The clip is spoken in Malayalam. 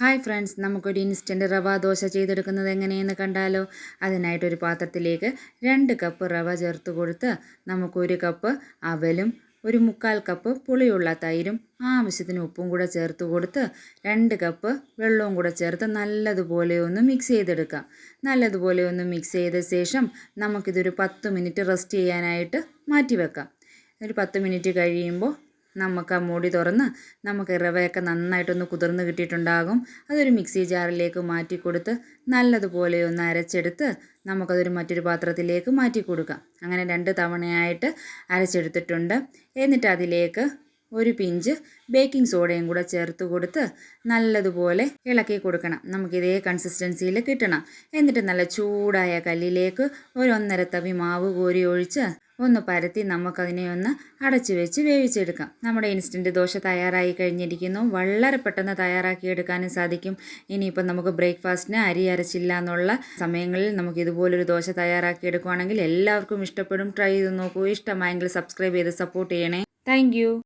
ഹായ് ഫ്രണ്ട്സ്, നമുക്കൊരു ഇൻസ്റ്റൻറ്റ് റവ ദോശ ചെയ്തെടുക്കുന്നത് എങ്ങനെയെന്ന് കണ്ടാലോ. അതിനായിട്ടൊരു പാത്രത്തിലേക്ക് 2 കപ്പ് റവ ചേർത്ത് കൊടുത്ത് നമുക്കൊരു കപ്പ് അവലും 1/4 കപ്പ് പുളിയുള്ള തൈരും ആവശ്യത്തിന് ഉപ്പും കൂടെ ചേർത്ത് കൊടുത്ത് 2 കപ്പ് വെള്ളവും കൂടെ ചേർത്ത് നല്ലതുപോലെ ഒന്ന് മിക്സ് ചെയ്തെടുക്കാം. നല്ലതുപോലെ ഒന്ന് മിക്സ് ചെയ്ത ശേഷം നമുക്കിതൊരു 10 മിനിറ്റ് റെസ്റ്റ് ചെയ്യാനായിട്ട് മാറ്റി വെക്കാം. ഒരു 10 മിനിറ്റ് കഴിയുമ്പോൾ നമുക്ക് ആ മൂടി തുറന്ന് നമുക്ക് റവയൊക്കെ നന്നായിട്ടൊന്ന് കുതിർന്ന് കിട്ടിയിട്ടുണ്ടാകും. അതൊരു മിക്സി ജാറിലേക്ക് മാറ്റി കൊടുത്ത് നല്ലതുപോലെ ഒന്ന് അരച്ചെടുത്ത് നമുക്കതൊരു മറ്റൊരു പാത്രത്തിലേക്ക് മാറ്റി കൊടുക്കാം. അങ്ങനെ 2 തവണയായിട്ട് അരച്ചെടുത്തിട്ടുണ്ട്. എന്നിട്ട് അതിലേക്ക് ഒരു പിഞ്ച് ബേക്കിംഗ് സോഡയും കൂടെ ചേർത്ത് കൊടുത്ത് നല്ലതുപോലെ ഇളക്കി കൊടുക്കണം. നമുക്കിതേ കൺസിസ്റ്റൻസിയിൽ കിട്ടണം. എന്നിട്ട് നല്ല ചൂടായ കല്ലിലേക്ക് ഒരു 1.5 തവി മാവ് കോരി ഒഴിച്ച് ഒന്ന് പരത്തി നമുക്കതിനെ ഒന്ന് അടച്ചു വെച്ച് വേവിച്ചെടുക്കാം. നമ്മുടെ ഇൻസ്റ്റൻറ്റ് ദോശ തയ്യാറായി കഴിഞ്ഞിരിക്കുന്നു. വളരെ പെട്ടെന്ന് തയ്യാറാക്കിയെടുക്കാനും സാധിക്കും. ഇനിയിപ്പം നമുക്ക് ബ്രേക്ക്ഫാസ്റ്റിന് അരി അരച്ചില്ല എന്നുള്ള സമയങ്ങളിൽ നമുക്ക് ഇതുപോലൊരു ദോശ തയ്യാറാക്കിയെടുക്കുകയാണെങ്കിൽ എല്ലാവർക്കും ഇഷ്ടപ്പെടും. ട്രൈ ചെയ്ത് നോക്കൂ. ഇഷ്ടമായെങ്കിൽ സബ്സ്ക്രൈബ് ചെയ്ത് സപ്പോർട്ട് ചെയ്യണേ. താങ്ക്